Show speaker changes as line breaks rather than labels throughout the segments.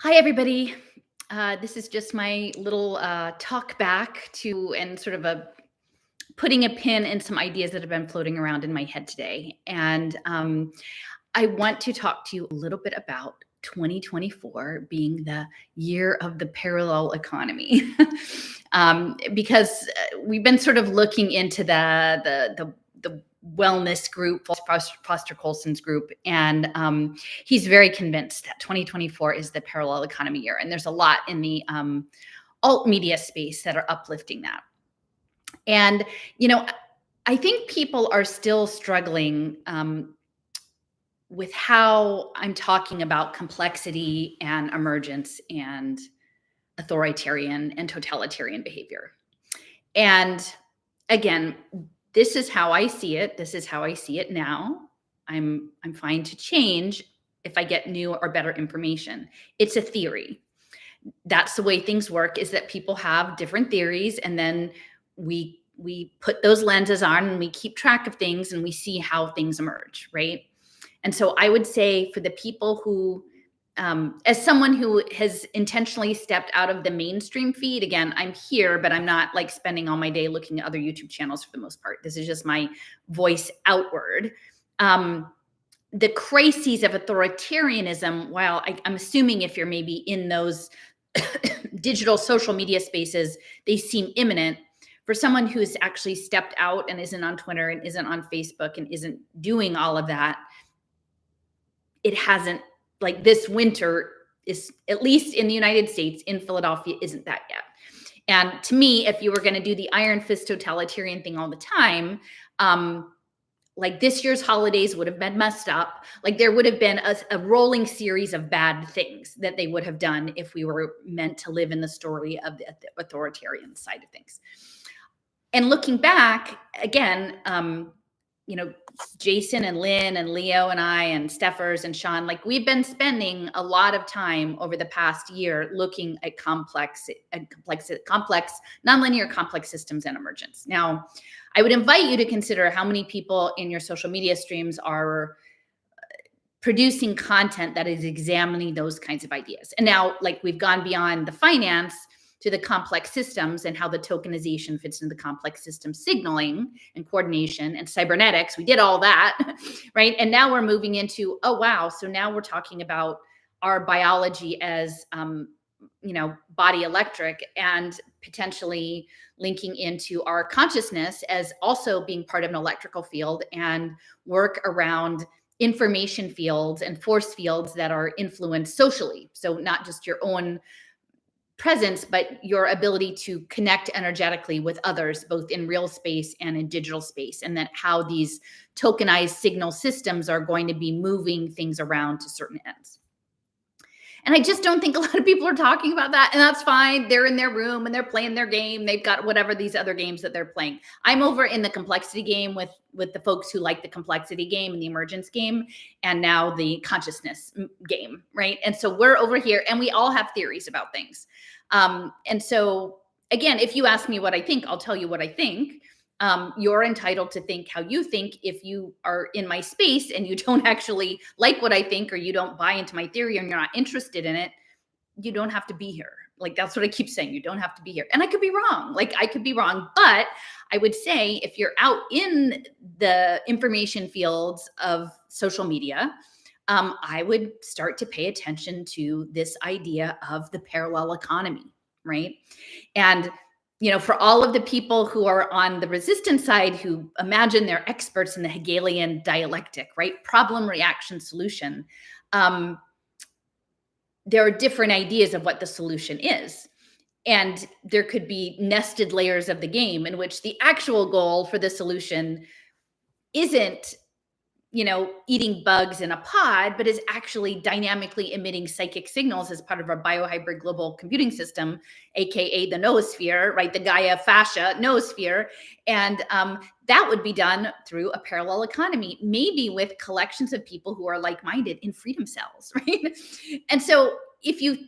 Hi, everybody. This is just my little talk back to and sort of a putting a pin in some ideas that have been floating around in my head today. And I want to talk to you a little bit about 2024 being the year of the parallel economy, because we've been sort of looking into the wellness group, Foster Colson's group, and he's very convinced that 2024 is the parallel economy year. And there's a lot in the alt media space that are uplifting that. And you know, I think people are still struggling with how I'm talking about complexity and emergence and authoritarian and totalitarian behavior. And again, this is how I see it. This is how I see it now. I'm fine to change if I get new or better information. It's a theory. That's the way things work, is that people have different theories, and then we put those lenses on and we keep track of things and we see how things emerge, right? And so I would say, for the people who, as someone who has intentionally stepped out of the mainstream feed, again, I'm here, but I'm not like spending all my day looking at other YouTube channels for the most part. This is just my voice outward. The crises of authoritarianism, while I'm assuming if you're maybe in those digital social media spaces, they seem imminent. For someone who's actually stepped out and isn't on Twitter and isn't on Facebook and isn't doing all of that, it hasn't, like, this winter is, at least in the United States, in Philadelphia, isn't that yet. And to me, if you were going to do the iron fist totalitarian thing all the time, like this year's holidays would have been messed up. Like there would have been a rolling series of bad things that they would have done if we were meant to live in the story of the authoritarian side of things. And looking back, again, Jason and Lynn and Leo and I and Steffers and Sean, like we've been spending a lot of time over the past year looking at complex, nonlinear complex systems and emergence. Now, I would invite you to consider how many people in your social media streams are producing content that is examining those kinds of ideas. And now, like, we've gone beyond the finance to the complex systems and how the tokenization fits into the complex system signaling and coordination and cybernetics. We did all that, right? And now we're moving into, oh, wow. So now we're talking about our biology as, body electric, and potentially linking into our consciousness as also being part of an electrical field, and work around information fields and force fields that are influenced socially. So not just your own presence, but your ability to connect energetically with others, both in real space and in digital space, and that how these tokenized signal systems are going to be moving things around to certain ends. And I just don't think a lot of people are talking about that. And that's fine. They're in their room and they're playing their game. They've got whatever these other games that they're playing. I'm over in the complexity game with the folks who like the complexity game and the emergence game, and now the consciousness game, right? And so we're over here and we all have theories about things. And so, again, if you ask me what I think, I'll tell you what I think. You're entitled to think how you think. If you are in my space and you don't actually like what I think, or you don't buy into my theory and you're not interested in it, you don't have to be here. Like, that's what I keep saying. You don't have to be here. And I could be wrong. Like, I could be wrong. But I would say, if you're out in the information fields of social media, I would start to pay attention to this idea of the parallel economy, right? And for all of the people who are on the resistance side, who imagine they're experts in the Hegelian dialectic, right? Problem, reaction, solution. There are different ideas of what the solution is. And there could be nested layers of the game in which the actual goal for the solution isn't eating bugs in a pod, but is actually dynamically emitting psychic signals as part of our biohybrid global computing system, aka the noosphere, right? The Gaia fascia noosphere. And that would be done through a parallel economy, maybe with collections of people who are like-minded in freedom cells, right? And so if you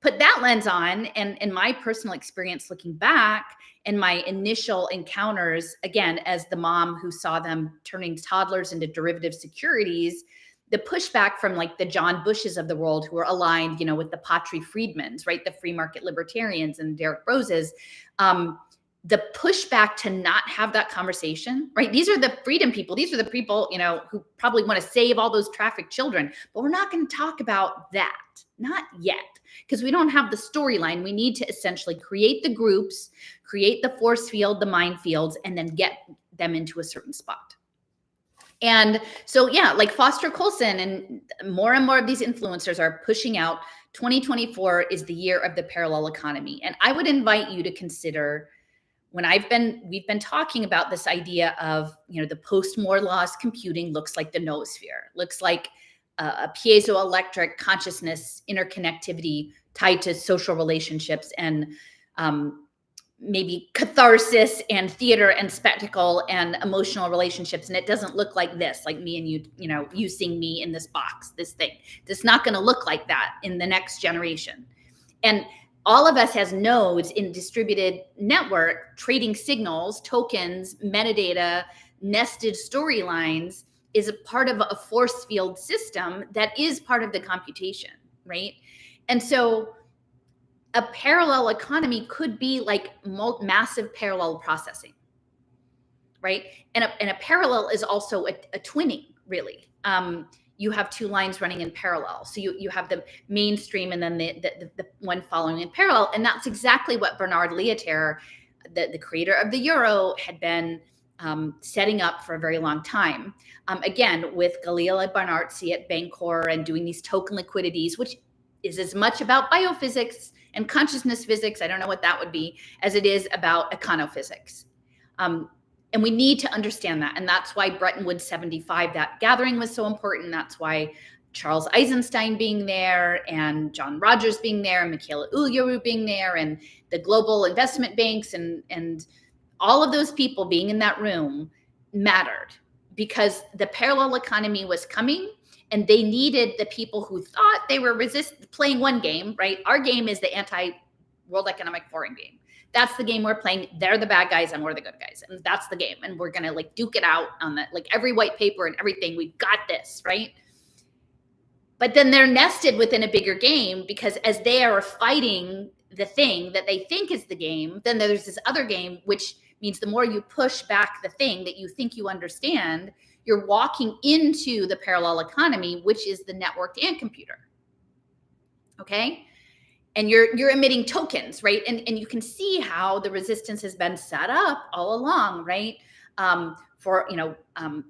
put that lens on, and in my personal experience looking back, and my initial encounters, again, as the mom who saw them turning toddlers into derivative securities, the pushback from like the John Bushes of the world, who are aligned, with the Patri Friedmans, right? The free market libertarians and Derek Roses, the pushback to not have that conversation, right? These are the freedom people. These are the people, who probably want to save all those trafficked children, but we're not going to talk about that. Not yet, because we don't have the storyline. We need to essentially create the groups, create the force field, the minefields, and then get them into a certain spot. And so, yeah, like Foster Colson and more of these influencers are pushing out 2024 is the year of the parallel economy. And I would invite you to consider, we've been talking about this idea of, the post-Moore laws computing looks like the noosphere, looks like a piezoelectric consciousness interconnectivity tied to social relationships and maybe catharsis and theater and spectacle and emotional relationships. And it doesn't look like this, like me and you, you seeing me in this box, this thing. It's not going to look like that in the next generation. And all of us as nodes in distributed network, trading signals, tokens, metadata, nested storylines is a part of a force field system that is part of the computation, right? And so a parallel economy could be like massive parallel processing, right? And a parallel is also a twinning, really. You have two lines running in parallel. So you have the mainstream and then the one following in parallel. And that's exactly what Bernard Lietaer, the creator of the euro, had been setting up for a very long time. Again, with Galil Barnartsi at Bancor and doing these token liquidities, which is as much about biophysics and consciousness physics, I don't know what that would be, as it is about econophysics. And we need to understand that. And that's why Bretton Woods 75, that gathering, was so important. That's why Charles Eisenstein being there and John Rogers being there and Michaela Uluru being there and the global investment banks and all of those people being in that room mattered, because the parallel economy was coming. And they needed the people who thought they were playing one game, right? Our game is the anti-World Economic Forum game. That's the game we're playing. They're the bad guys and we're the good guys. And that's the game. And we're going to like duke it out on that, like every white paper and everything. We've got this, right? But then they're nested within a bigger game, because as they are fighting the thing that they think is the game, then there's this other game, which means the more you push back the thing that you think you understand, you're walking into the parallel economy, which is the networked and computer. Okay. And you're emitting tokens, right? And you can see how the resistance has been set up all along, right? For, a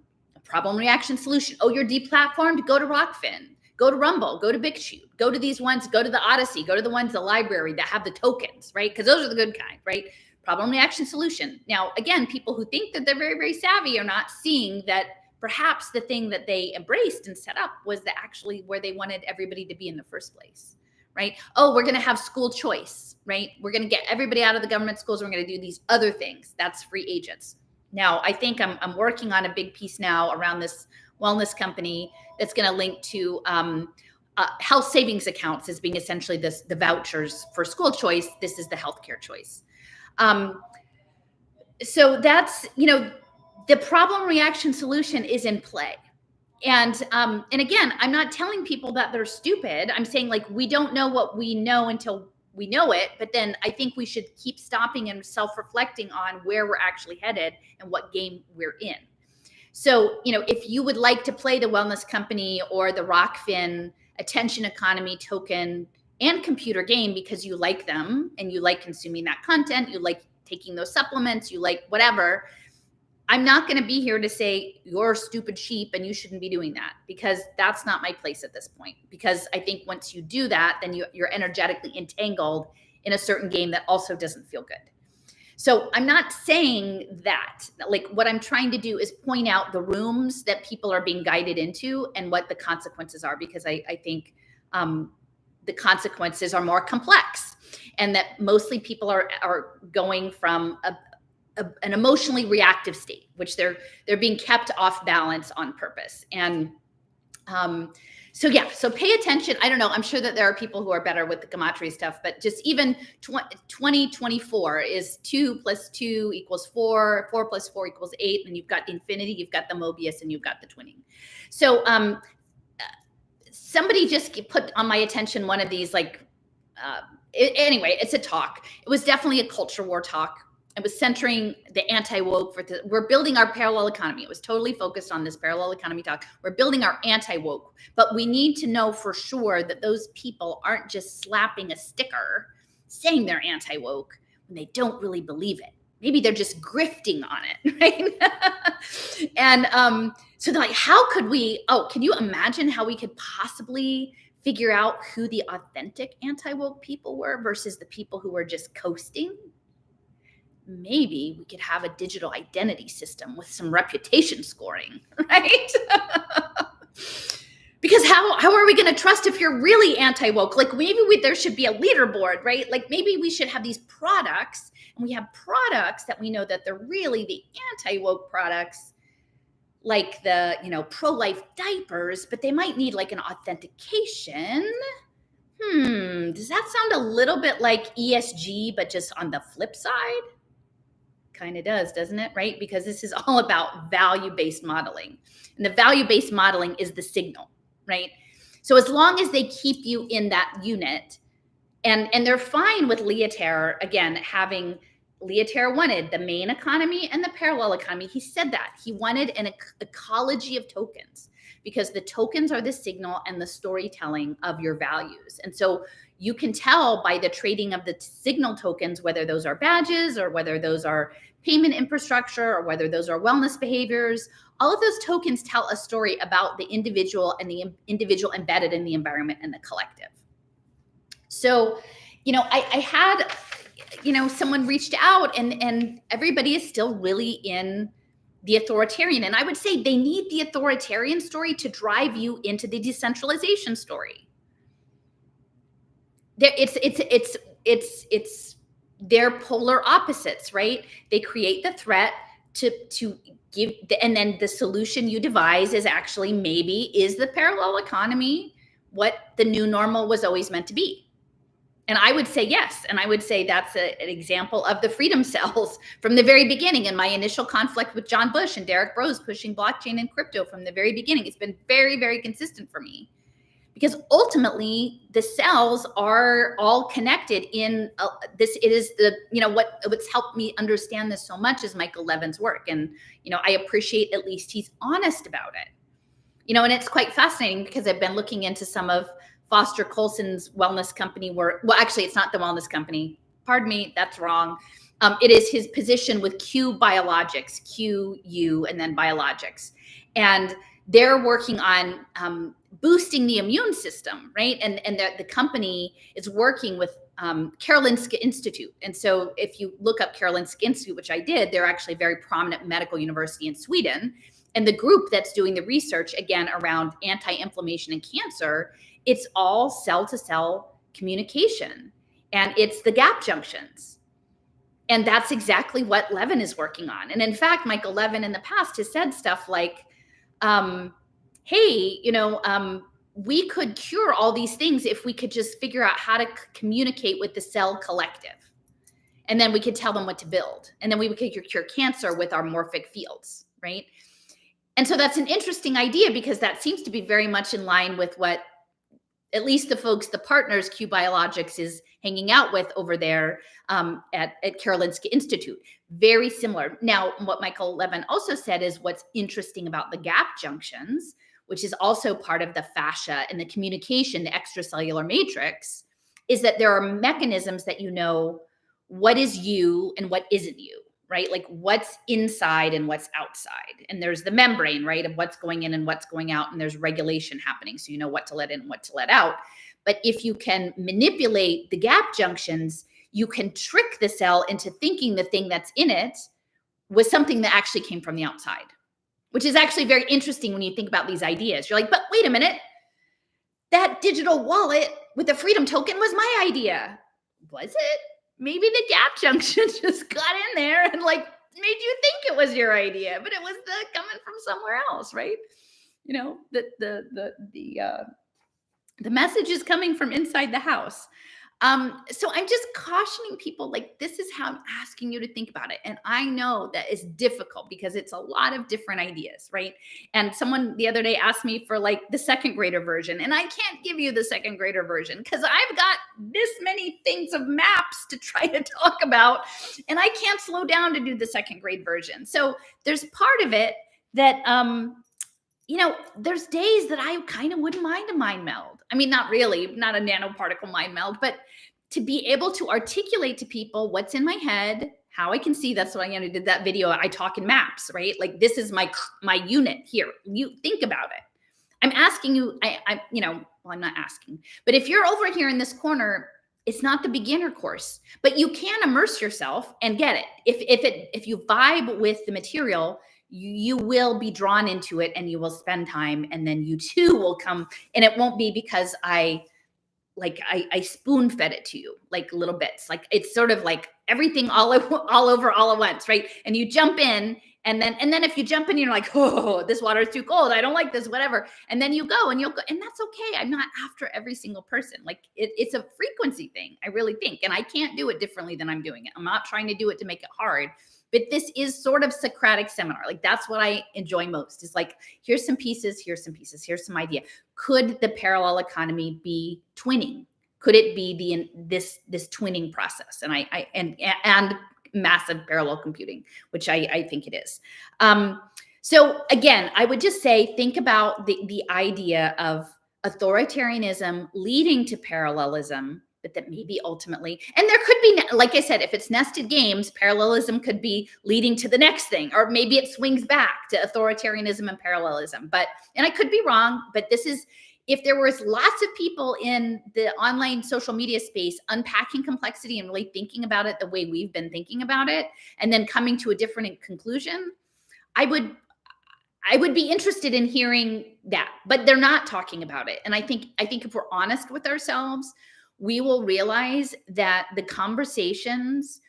problem reaction solution. Oh, you're deplatformed? Go to Rockfin, go to Rumble, go to BitChute, go to these ones, go to the Odyssey, go to the ones, the library that have the tokens, right? Because those are the good kind, right? Problem reaction solution. Now, again, people who think that they're very, very savvy are not seeing that perhaps the thing that they embraced and set up was actually where they wanted everybody to be in the first place, right? Oh, we're going to have school choice, right? We're going to get everybody out of the government schools. We're going to do these other things. That's free agents. Now, I think I'm working on a big piece now around this wellness company that's going to link to health savings accounts as being essentially the vouchers for school choice. This is the healthcare choice. So that's, the problem reaction solution is in play. And again, I'm not telling people that they're stupid. I'm saying, like, we don't know what we know until we know it. But then I think we should keep stopping and self-reflecting on where we're actually headed and what game we're in. So, if you would like to play the wellness company or the Rockfin attention economy token and computer game because you like them and you like consuming that content, you like taking those supplements, you like whatever, I'm not going to be here to say you're a stupid sheep and you shouldn't be doing that, because that's not my place at this point. Because I think once you do that, then you're energetically entangled in a certain game that also doesn't feel good. So I'm not saying that. Like, what I'm trying to do is point out the rooms that people are being guided into and what the consequences are, because I think the consequences are more complex, and that mostly people are going from an emotionally reactive state, which they're being kept off balance on purpose. And so pay attention. I don't know. I'm sure that there are people who are better with the gematria stuff, but just even 2024 is 2 + 2 = 4, 4 + 4 = 8. And you've got infinity, you've got the Mobius, and you've got the twinning. So somebody just put on my attention one of these, like, anyway, it's a talk. It was definitely a culture war talk. It was centering the anti-woke we're building our parallel economy. It was totally focused on this parallel economy talk. We're building our anti-woke, but we need to know for sure that those people aren't just slapping a sticker saying they're anti-woke when they don't really believe it. Maybe they're just grifting on it, right? And so they're like, how could we, can you imagine how we could possibly figure out who the authentic anti-woke people were versus the people who were just coasting? Maybe we could have a digital identity system with some reputation scoring, right? Because how are we going to trust if you're really anti-woke? Like maybe there should be a leaderboard, right? Like maybe we should have these products, and we have products that we know that they're really the anti-woke products, like the, pro-life diapers, but they might need like an authentication. Does that sound a little bit like ESG, but just on the flip side? Kind of does, doesn't it? Right? Because this is all about value-based modeling. And the value-based modeling is the signal, right? So as long as they keep you in that unit, and they're fine with Leotaire, again, having Leotaire wanted the main economy and the parallel economy. He said that. He wanted an ecology of tokens because the tokens are the signal and the storytelling of your values. And so you can tell by the trading of the signal tokens, whether those are badges or whether those are payment infrastructure or whether those are wellness behaviors. All of those tokens tell a story about the individual and the individual embedded in the environment and the collective. So, I had, someone reached out and everybody is still really in the authoritarian. And I would say they need the authoritarian story to drive you into the decentralization story. It's they're polar opposites, right? They create the threat to give, and then the solution you devise is actually is the parallel economy what the new normal was always meant to be? And I would say yes. And I would say that's an example of the freedom cells from the very beginning. In my initial conflict with John Bush and Derek Brose pushing blockchain and crypto from the very beginning, it's been very, very consistent for me. Because ultimately, the cells are all connected in this. It is what's helped me understand this so much is Michael Levin's work. And, I appreciate at least he's honest about it. And it's quite fascinating because I've been looking into some of Foster Colson's wellness company work. Well, actually, it's not the wellness company. Pardon me, that's wrong. It is his position with Q Biologics, QU, and then Biologics. And they're working on boosting the immune system, right? And the company is working with Karolinska Institute. And so if you look up Karolinska Institute, which I did, they're actually a very prominent medical university in Sweden. And the group that's doing the research, again, around anti-inflammation and cancer, it's all cell-to-cell communication. And it's the gap junctions. And that's exactly what Levin is working on. And in fact, Michael Levin in the past has said stuff like, hey, we could cure all these things if we could just figure out how to communicate with the cell collective. And then we could tell them what to build. And then we could cure cancer with our morphic fields, right? And so that's an interesting idea because that seems to be very much in line with what at least the partners Q Biologics is hanging out with over there at Karolinska Institute. Very similar. Now, what Michael Levin also said is what's interesting about the gap junctions, which is also part of the fascia and the communication, the extracellular matrix, is that there are mechanisms that what is you and what isn't you, right? Like what's inside and what's outside. And there's the membrane, right, of what's going in and what's going out. And there's regulation happening. So you know what to let in and what to let out. But if you can manipulate the gap junctions, you can trick the cell into thinking the thing that's in it was something that actually came from the outside, which is actually very interesting when you think about these ideas. You're like, but wait a minute, that digital wallet with the freedom token was my idea. Was it? Maybe the gap junction just got in there and made you think it was your idea, but it was coming from somewhere else, right? The message is coming from inside the house. So I'm just cautioning people, like, this is how I'm asking you to think about it. And I know that is difficult because it's a lot of different ideas, right? And someone the other day asked me for like the second grader version, and I can't give you the second grader version because I've got this many things of maps to try to talk about, and I can't slow down to do the second grade version. So there's part of it that there's days that I kind of wouldn't mind a mind meld. I mean, not really, not a nanoparticle mind meld, but to be able to articulate to people what's in my head, how I can see. That's why I did that video. I talk in maps, right? Like, this is my unit here. You think about it. I'm asking you, well, I'm not asking, but if you're over here in this corner, it's not the beginner course, but you can immerse yourself and get it. If you vibe with the material, you will be drawn into it and you will spend time, and then you too will come. And it won't be because I spoon fed it to you like little bits. Like, it's sort of like everything all over all at once, right? And you jump in, and then if you jump in, you're like, oh, this water is too cold, I don't like this, whatever. And then you go, and you'll go, and that's okay. I'm not after every single person. Like, it's a frequency thing, I really think. And I can't do it differently than I'm doing it. I'm not trying to do it to make it hard. But this is sort of Socratic seminar. Like, that's what I enjoy most. Is like, here's some pieces, here's some idea. Could the parallel economy be twinning? Could it be this twinning process? And massive parallel computing, which I think it is. So again, I would just say, think about the idea of authoritarianism leading to parallelism, but that maybe ultimately, and there could be, like I said, if it's nested games, parallelism could be leading to the next thing, or maybe it swings back to authoritarianism and parallelism. And I could be wrong, but this is, if there was lots of people in the online social media space unpacking complexity and really thinking about it the way we've been thinking about it, and then coming to a different conclusion, I would be interested in hearing that. But they're not talking about it. And I think if we're honest with ourselves, we will realize that the conversations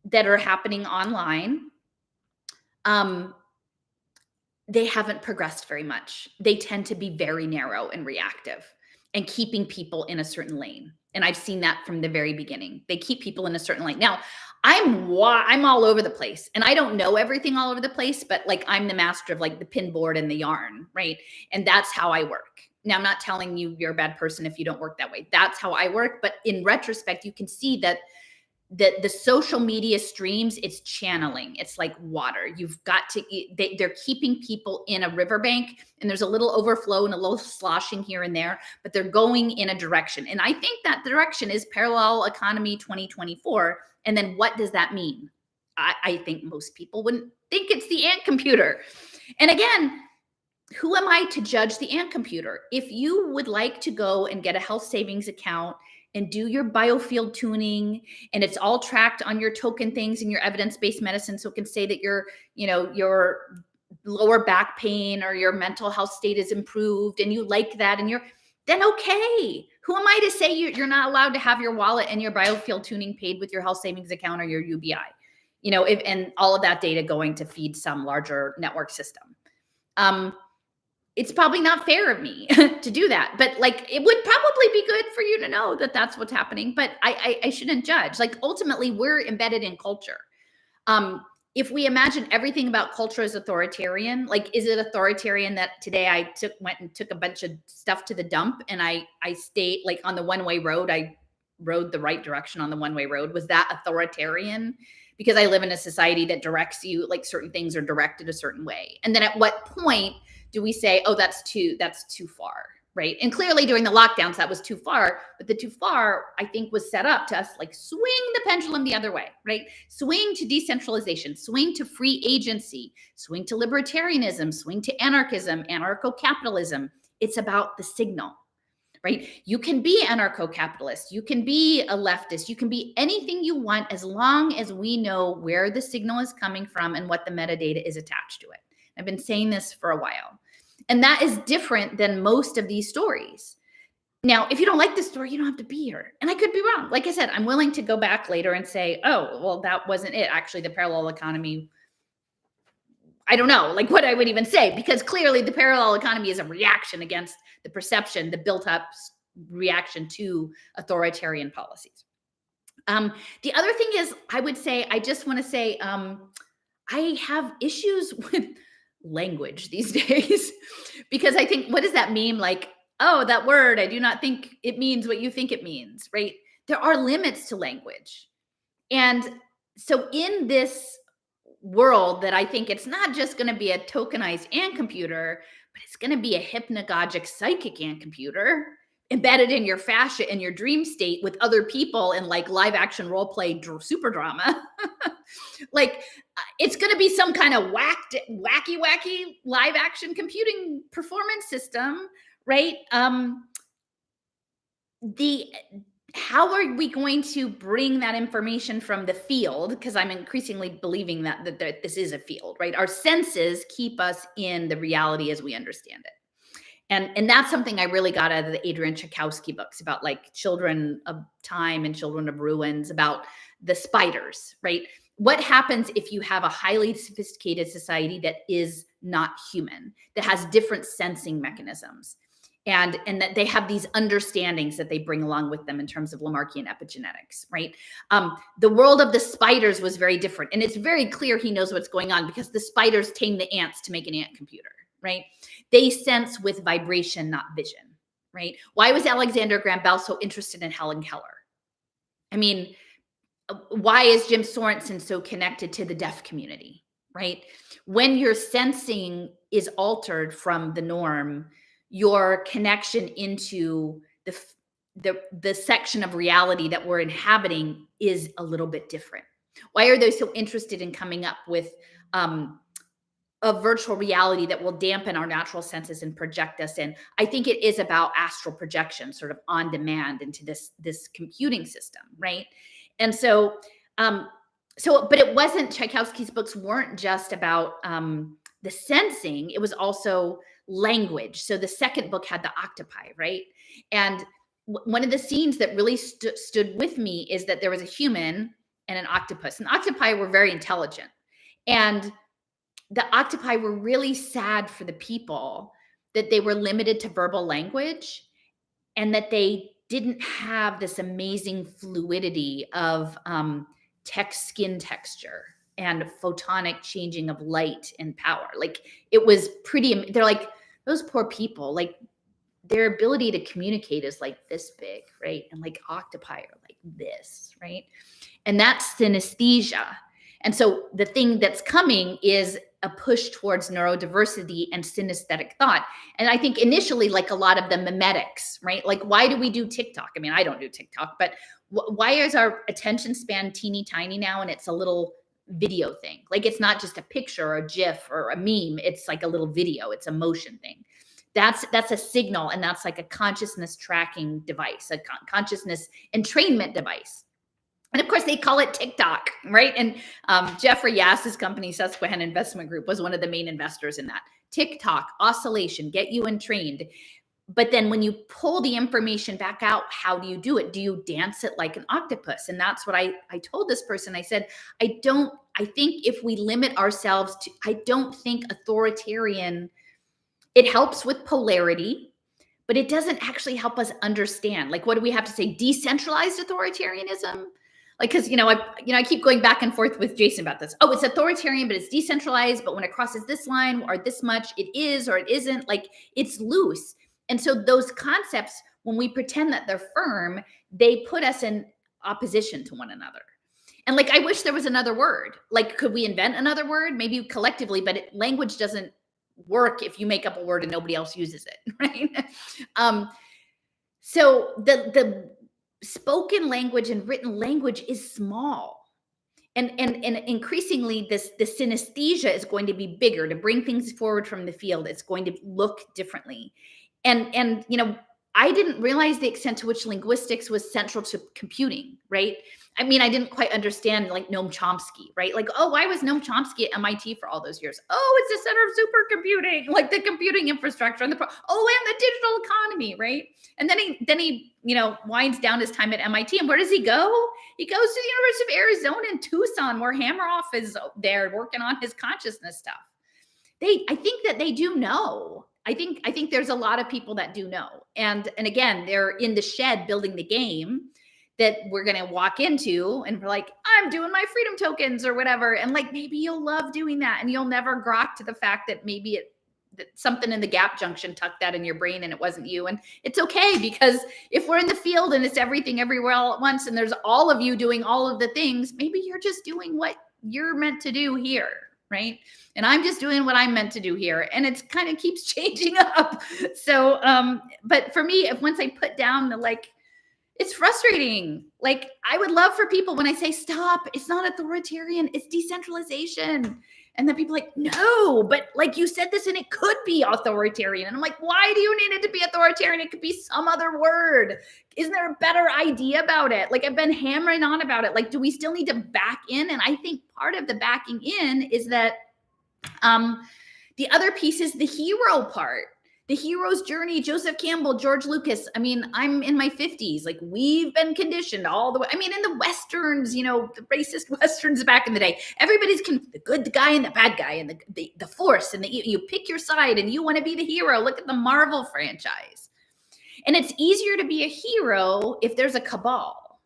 that are happening online, they haven't progressed very much. They tend to be very narrow and reactive and keeping people in a certain lane. And I've seen that from the very beginning. They keep people in a certain lane. Now, I'm all over the place, and I don't know everything all over the place, but like, I'm the master of like the pin board and the yarn, right? And that's how I work. Now, I'm not telling you you're a bad person if you don't work that way. That's how I work. But in retrospect, you can see that the social media streams, it's channeling. It's like water. You've got to, they're keeping people in a riverbank, and there's a little overflow and a little sloshing here and there, but they're going in a direction. And I think that direction is parallel economy 2024. And then what does that mean? I think most people wouldn't think it's the ant computer. And again, who am I to judge the ant computer? If you would like to go and get a health savings account and do your biofield tuning, and it's all tracked on your token things and your evidence-based medicine, so it can say that your lower back pain or your mental health state is improved, and you like that, and then okay. Who am I to say you're not allowed to have your wallet and your biofield tuning paid with your health savings account or your UBI? And all of that data going to feed some larger network system. It's probably not fair of me to do that, but like, it would probably be good for you to know that that's what's happening. But I shouldn't judge. Like, ultimately, we're embedded in culture. If we imagine everything about culture as authoritarian, like, is it authoritarian that today I went and took a bunch of stuff to the dump, and I stayed like on the one-way road? I rode the right direction on the one-way road. Was that authoritarian? Because I live in a society that directs you, like, certain things are directed a certain way. And then at what point do we say, oh, that's too far, right? And clearly during the lockdowns, that was too far. But the too far, I think, was set up to us, like, swing the pendulum the other way, right? Swing to decentralization, swing to free agency, swing to libertarianism, swing to anarchism, anarcho-capitalism. It's about the signal, right? You can be anarcho-capitalist, you can be a leftist, you can be anything you want, as long as we know where the signal is coming from and what the metadata is attached to it. I've been saying this for a while. And that is different than most of these stories. Now, if you don't like this story, you don't have to be here. And I could be wrong. Like I said, I'm willing to go back later and say, oh, well, that wasn't it. Actually, the parallel economy, I don't know, like, what I would even say, because clearly the parallel economy is a reaction against the perception, the built up reaction to authoritarian policies. The other thing is, I just want to say, I have issues with language these days because I think, what does that mean? Like, oh, that word, I do not think it means what you think it means, right? There are limits to language. And so in this world that I think it's not just going to be a tokenized ant computer, but it's going to be a hypnagogic psychic ant computer embedded in your fascia in your dream state with other people in like live action role play super drama. Like it's going to be some kind of wacky live action computing performance system, right? How are we going to bring that information from the field? Because I'm increasingly believing that this is a field, right? Our senses keep us in the reality as we understand it. And that's something I really got out of the Adrian Tchaikovsky books about like Children of Time and Children of Ruins, about the spiders, right? What happens if you have a highly sophisticated society that is not human, that has different sensing mechanisms, and that they have these understandings that they bring along with them in terms of Lamarckian epigenetics, right? The world of the spiders was very different. And it's very clear he knows what's going on because the spiders tame the ants to make an ant computer, right? They sense with vibration, not vision, right? Why was Alexander Graham Bell so interested in Helen Keller? I mean, why is Jim Sorensen so connected to the deaf community, right? When your sensing is altered from the norm, your connection into the section of reality that we're inhabiting is a little bit different. Why are they so interested in coming up with a virtual reality that will dampen our natural senses and project us in? I think it is about astral projection, sort of on demand into this computing system, right? And so, but it wasn't, Tchaikovsky's books weren't just about the sensing, it was also language. So the second book had the octopi, right? And one of the scenes that really stood with me is that there was a human and an octopus. And octopi were very intelligent. And the octopi were really sad for the people that they were limited to verbal language and that they didn't have this amazing fluidity of skin texture and photonic changing of light and power. Like it was pretty, they're like, those poor people, like their ability to communicate is like this big, right? And like octopi are like this, right? And that's synesthesia. And so the thing that's coming is a push towards neurodiversity and synesthetic thought. And I think initially, like a lot of the memetics, right? Like, why do we do TikTok? I mean, I don't do TikTok, but why is our attention span teeny tiny now? And it's a little video thing. Like, it's not just a picture or a GIF or a meme. It's like a little video. It's a motion thing. That's a signal. And that's like a consciousness tracking device, a consciousness entrainment device. And of course, they call it TikTok, right? And Jeffrey Yass's company, Susquehanna Investment Group, was one of the main investors in that. TikTok, oscillation, get you entrained. But then when you pull the information back out, how do you do it? Do you dance it like an octopus? And that's what I told this person. I said, I think if we limit ourselves to, I don't think authoritarian, it helps with polarity, but it doesn't actually help us understand. Like, what do we have to say? Decentralized authoritarianism? Like, because, I keep going back and forth with Jason about this. Oh, it's authoritarian, but it's decentralized. But when it crosses this line or this much, it is or it isn't. Like, it's loose. And so those concepts, when we pretend that they're firm, they put us in opposition to one another. And like, I wish there was another word. Like, could we invent another word? Maybe collectively, but language doesn't work if you make up a word and nobody else uses it, right? So the spoken language and written language is small. And increasingly, the synesthesia is going to be bigger. To bring things forward from the field, it's going to look differently. And I didn't realize the extent to which linguistics was central to computing, right? I mean, I didn't quite understand like Noam Chomsky, right? Like, oh, why was Noam Chomsky at MIT for all those years? Oh, it's the center of supercomputing, like the computing infrastructure and and the digital economy, right? And then he winds down his time at MIT. And where does he go? He goes to the University of Arizona in Tucson, where Hammeroff is there working on his consciousness stuff. I think that they do know I think there's a lot of people that do know. And again, they're in the shed building the game that we're going to walk into, and we're like, I'm doing my freedom tokens or whatever. And like, maybe you'll love doing that, and you'll never grok to the fact that maybe that something in the gap junction tucked that in your brain and it wasn't you. And it's okay, because if we're in the field and it's everything everywhere all at once, and there's all of you doing all of the things, maybe you're just doing what you're meant to do here, right? And I'm just doing what I'm meant to do here. And it's kind of keeps changing up. So, but for me, if once I put down the like, it's frustrating. Like, I would love for people, when I say stop, it's not authoritarian, it's decentralization. And then people are like, no, but like you said this and it could be authoritarian. And I'm like, why do you need it to be authoritarian? It could be some other word. Isn't there a better idea about it? Like, I've been hammering on about it. Like, do we still need to back in? And I think part of the backing in is that the other piece is the hero part. The hero's journey, Joseph Campbell, George Lucas. I mean, I'm in my 50s. Like, we've been conditioned all the way. I mean, in the Westerns, you know, the racist Westerns back in the day, everybody's the good guy and the bad guy, and the force, and you pick your side and you want to be the hero. Look at the Marvel franchise. And it's easier to be a hero if there's a cabal.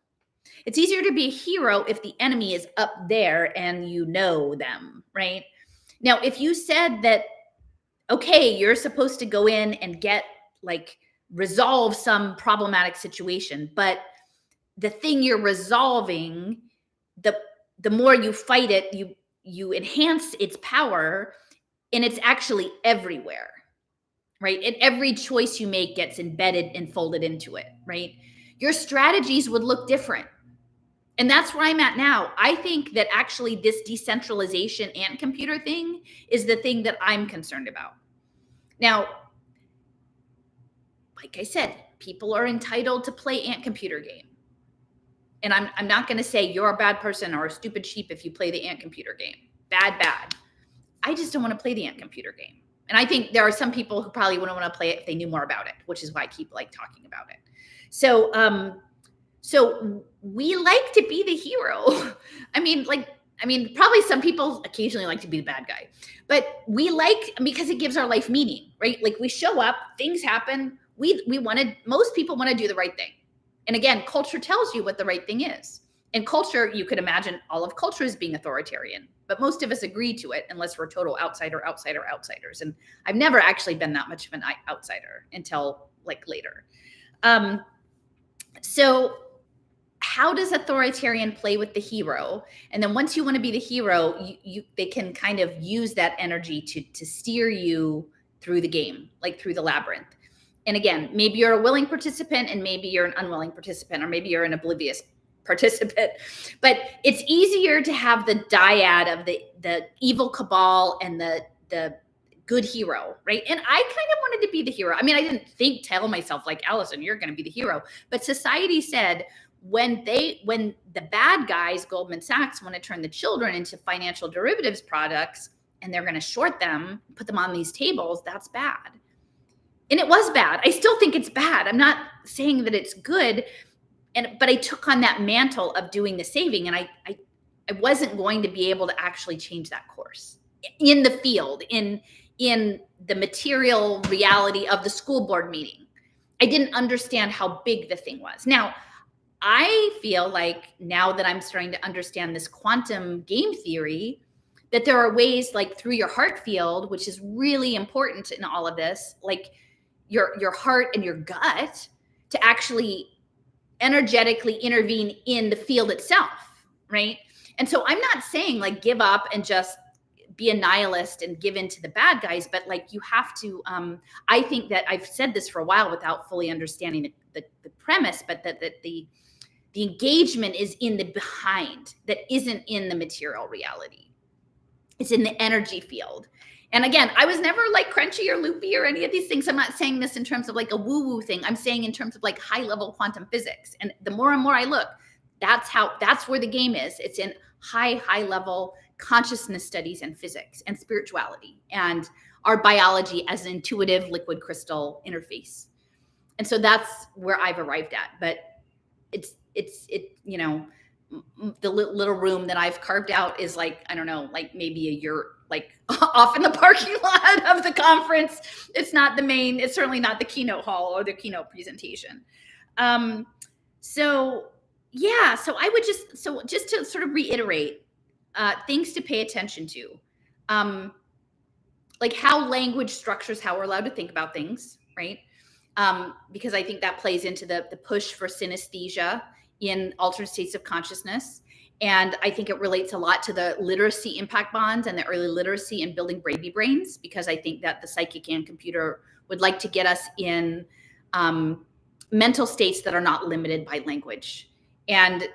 It's easier to be a hero if the enemy is up there and you know them, right? Now, if you said that, okay, you're supposed to go in and resolve some problematic situation, but the thing you're resolving, the more you fight it, you enhance its power, and it's actually everywhere, right? And every choice you make gets embedded and folded into it, right? Your strategies would look different. And that's where I'm at now. I think that actually this decentralization and computer thing is the thing that I'm concerned about. Now, like I said, people are entitled to play Ant Computer game. And I'm not going to say you're a bad person or a stupid sheep if you play the Ant Computer game. Bad. I just don't want to play the Ant Computer game. And I think there are some people who probably wouldn't want to play it if they knew more about it, which is why I keep talking about it. So, so we like to be the hero. I mean, probably some people occasionally like to be the bad guy, but we because it gives our life meaning, right? Like, we show up, things happen. Most people want to do the right thing. And again, culture tells you what the right thing is. And culture, you could imagine all of culture as being authoritarian, but most of us agree to it unless we're total outsiders. And I've never actually been that much of an outsider until later. So how does authoritarian play with the hero? And then once you want to be the hero, they can kind of use that energy to steer you through the game, like through the labyrinth. And again, maybe you're a willing participant and maybe you're an unwilling participant, or maybe you're an oblivious participant. But it's easier to have the dyad of the evil cabal and the good hero, right? And I kind of wanted to be the hero. I mean, I didn't tell myself like, Allison, you're going to be the hero. But society said, when the bad guys, Goldman Sachs, want to turn the children into financial derivatives products, and they're going to short them, put them on these tables, that's bad. And it was bad. I still think it's bad. I'm not saying that it's good. But I took on that mantle of doing the saving, and I wasn't going to be able to actually change that course in the field, in the material reality of the school board meeting. I didn't understand how big the thing was. Now, I feel like now that I'm starting to understand this quantum game theory, that there are ways through your heart field, which is really important in all of this, like your heart and your gut, to actually energetically intervene in the field itself, right? And so I'm not saying give up and just be a nihilist and give in to the bad guys, but you have to, I think that I've said this for a while without fully understanding the premise, but that the engagement is in the behind, that isn't in the material reality. It's in the energy field. And again, I was never crunchy or loopy or any of these things. I'm not saying this in terms of a woo-woo thing. I'm saying in terms of high level quantum physics. And the more and more I look, that's where the game is. It's in high level consciousness studies and physics and spirituality and our biology as an intuitive liquid crystal interface. And so that's where I've arrived at. But it's the little room that I've carved out is I don't know, maybe a like off in the parking lot of the conference. It's not the main, it's certainly not the keynote hall or the keynote presentation. So yeah, so I would just to sort of reiterate, things to pay attention to. Like how language structures how we're allowed to think about things, right? Because I think that plays into the push for synesthesia in altered states of consciousness. And I think it relates a lot to the literacy impact bonds and the early literacy in building baby brains, because I think that the psychic and computer would like to get us in mental states that are not limited by language. And,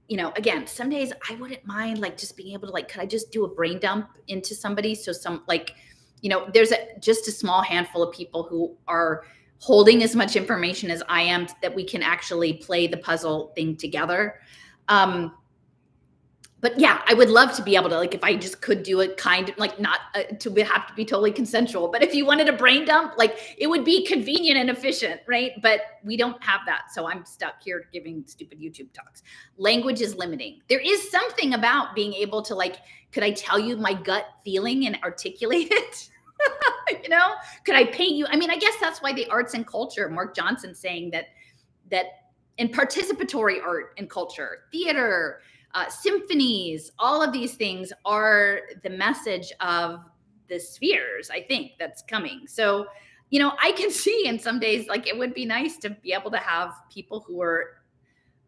you know, again, some days I wouldn't mind like just being able to like, could I just do a brain dump into somebody? So some like, you know, there's just a small handful of people who are holding as much information as I am that we can actually play the puzzle thing together. But yeah, I would love to be able to, like, if I just could do it kind of like not to have to be totally consensual, but if you wanted a brain dump, like it would be convenient and efficient, right? But we don't have that. So I'm stuck here giving stupid YouTube talks. Language is limiting. There is something about being able to like, could I tell you my gut feeling and articulate it? You know, could I paint you? I mean, I guess that's why the arts and culture, Mark Johnson saying that in participatory art and culture, theater, symphonies, all of these things are the message of the spheres, I think, that's coming. So, you know, I can see in some days, like it would be nice to be able to have people who are,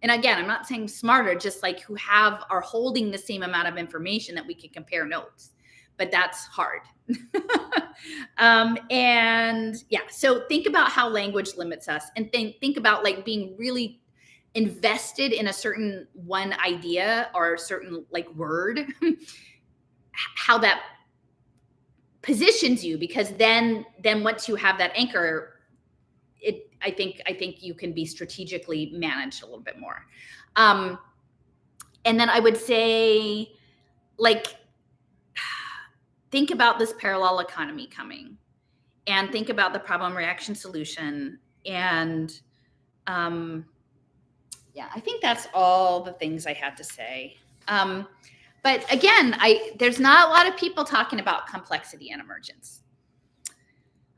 and again, I'm not saying smarter, just like who are holding the same amount of information that we can compare notes. But that's hard. And yeah, so think about how language limits us, and think about like being really invested in a certain one idea or a certain like word, how that positions you, because then once you have that anchor, I think you can be strategically managed a little bit more. And then I would say, like, think about this parallel economy coming, and think about the problem, reaction, solution. And yeah, I think that's all the things I had to say. But again, there's not a lot of people talking about complexity and emergence.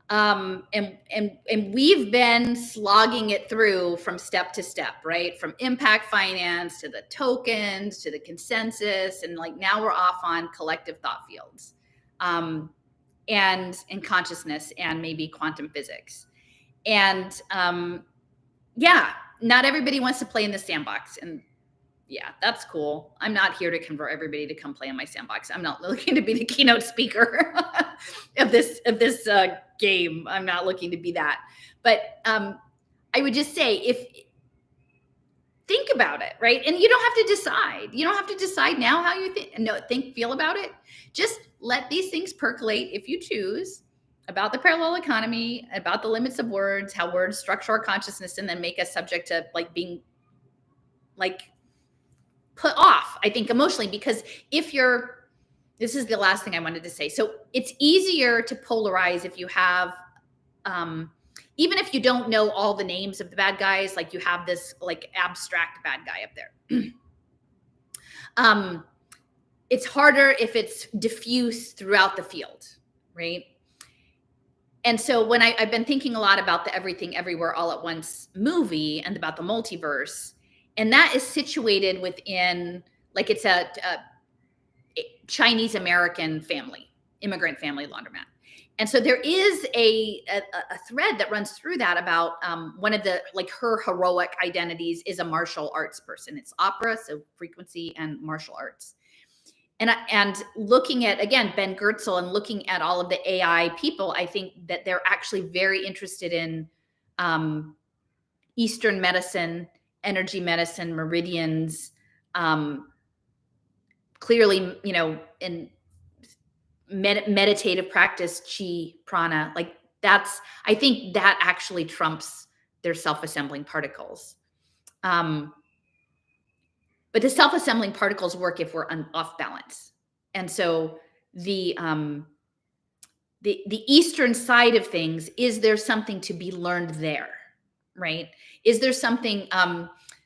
And we've been slogging it through from step to step, right? From impact finance to the tokens to the consensus, and like now we're off on collective thought fields. And in consciousness and maybe quantum physics. And yeah, not everybody wants to play in the sandbox. And yeah, that's cool. I'm not here to convert everybody to come play in my sandbox. I'm not looking to be the keynote speaker of this game. I'm not looking to be that. But I would just say, think about it, right? And you don't have to decide. You don't have to decide now how you feel about it. Just let these things percolate if you choose, about the parallel economy, about the limits of words, how words structure our consciousness, and then make us subject to like being like put off, I think, emotionally. Because this is the last thing I wanted to say. So it's easier to polarize if you have, even if you don't know all the names of the bad guys, like you have this like abstract bad guy up there. It's harder if it's diffuse throughout the field, right? And so when I've been thinking a lot about the Everything Everywhere All at Once movie and about the multiverse, and that is situated within, like, it's a Chinese American family, immigrant family laundromat. And so there is a thread that runs through that about one of the, like, her heroic identities is a martial arts person. It's opera, so frequency and martial arts. And looking at, again, Ben Goertzel, and looking at all of the AI people, I think that they're actually very interested in Eastern medicine, energy medicine, meridians, clearly, you know, in meditative practice, chi, prana, like I think that actually trumps their self-assembling particles. But the self-assembling particles work if we're off balance. And so the Eastern side of things, is there something to be learned there, right? Is there something,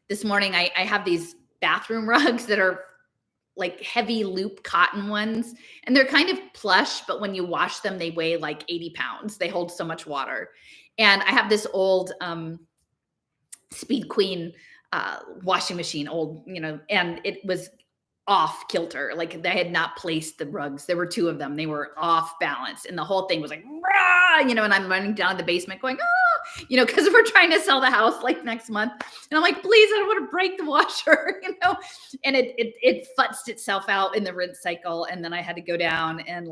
this morning I have these bathroom rugs that are like heavy loop cotton ones, and they're kind of plush, but when you wash them, they weigh like 80 pounds. They hold so much water. And I have this old Speed Queen washing machine, old, and it was off kilter. Like they had not placed the rugs. There were two of them. They were off balance. And the whole thing was like, rah, and I'm running down the basement going, because we're trying to sell the house like next month. And I'm like, please, I don't want to break the washer, and it futzed itself out in the rinse cycle. And then I had to go down and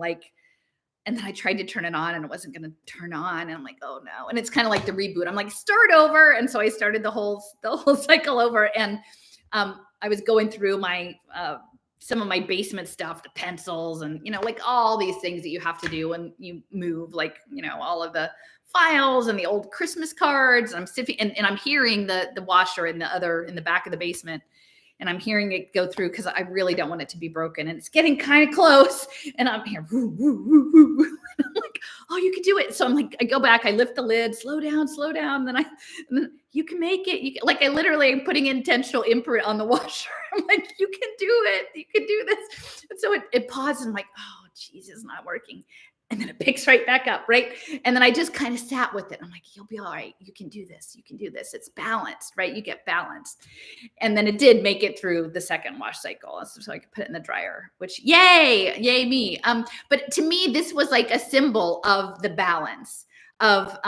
then I tried to turn it on and it wasn't going to turn on. And I'm like, oh no. And it's kind of like the reboot. I'm like, start over. And so I started the whole cycle over. And I was going through my some of my basement stuff, the pencils and, like all these things that you have to do when you move, like, all of the files and the old Christmas cards. I'm sitting and I'm hearing the washer in the back of the basement. And I'm hearing it go through because I really don't want it to be broken. And it's getting kind of close. And I'm here, woo, woo, woo, woo. And I'm like, oh, you can do it. So I'm like, I go back, I lift the lid, slow down. And then you can make it. I literally am putting intentional imprint on the washer. I'm like, you can do it. You can do this. And so it pauses. I'm like, oh, geez, it's not working. And then it picks right back up, right? And then I just kind of sat with it. I'm like, you'll be all right. You can do this. You can do this. It's balanced, right? You get balanced. And then it did make it through the second wash cycle. So I could put it in the dryer, which yay me. But to me, this was like a symbol of the balance of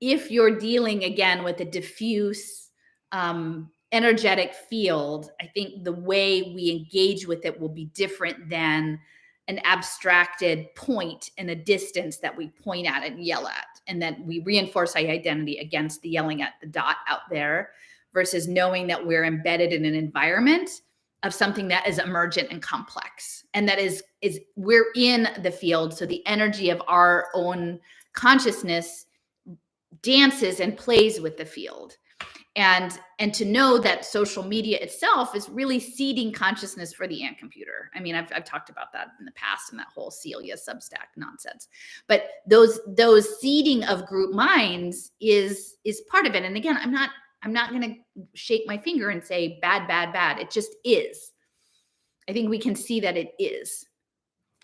if you're dealing again with a diffuse, energetic field, I think the way we engage with it will be different than an abstracted point in a distance that we point at and yell at, and then we reinforce our identity against the yelling at the dot out there, versus knowing that we're embedded in an environment of something that is emergent and complex, and that is we're in the field. So the energy of our own consciousness dances and plays with the field. And to know that social media itself is really seeding consciousness for the ant computer. I mean, I've talked about that in the past and that whole Celia Substack nonsense. But those seeding of group minds is part of it. And again, I'm not going to shake my finger and say bad. It just is. I think we can see that it is.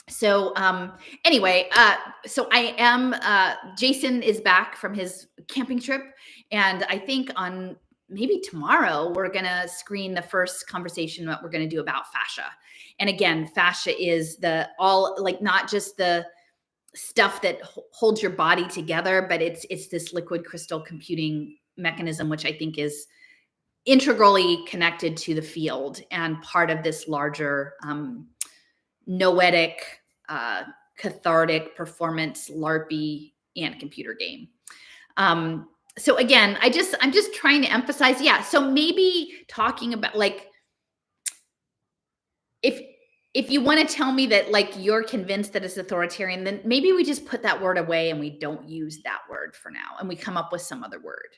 So anyway, so I am, Jason is back from his camping trip. And I think on maybe tomorrow, we're going to screen the first conversation that we're going to do about fascia. And again, fascia is not just the stuff that holds your body together, but it's this liquid crystal computing mechanism, which I think is integrally connected to the field and part of this larger noetic, cathartic performance LARPy ant computer game. So again, I'm just trying to emphasize, so maybe talking about if you want to tell me that you're convinced that it's authoritarian, then maybe we just put that word away and we don't use that word for now and we come up with some other word.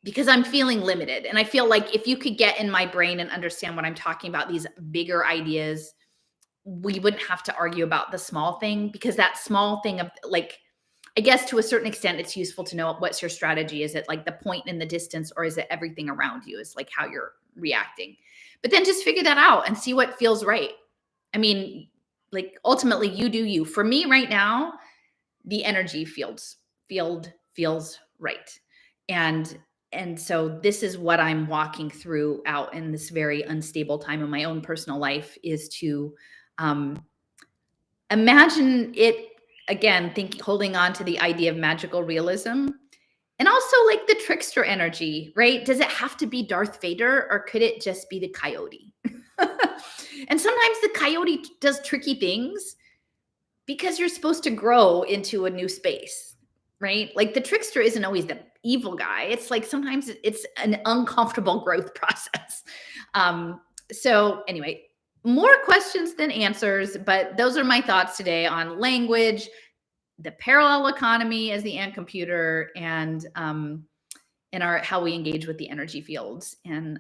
Because I'm feeling limited. And I feel like if you could get in my brain and understand what I'm talking about, these bigger ideas, we wouldn't have to argue about the small thing, because that small thing of I guess to a certain extent, it's useful to know what's your strategy. Is it the point in the distance, or is it everything around you is how you're reacting? But then just figure that out and see what feels right. I mean, ultimately you do you. For me right now, the energy field feels right. And so this is what I'm walking through out in this very unstable time in my own personal life, is to imagine it again, holding on to the idea of magical realism, and also the trickster energy, right? Does it have to be Darth Vader, or could it just be the coyote? And sometimes the coyote does tricky things because you're supposed to grow into a new space, right? The trickster isn't always the evil guy. It's sometimes it's an uncomfortable growth process. So anyway, more questions than answers, but those are my thoughts today on language, the parallel economy as the ant computer, and how we engage with the energy fields. And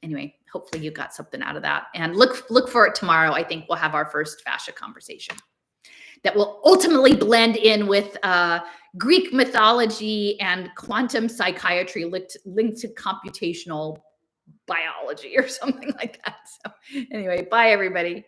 anyway, hopefully you got something out of that. And look for it tomorrow. I think we'll have our first fascia conversation that will ultimately blend in with Greek mythology and quantum psychiatry linked to computational biology or something like that. So anyway, bye everybody.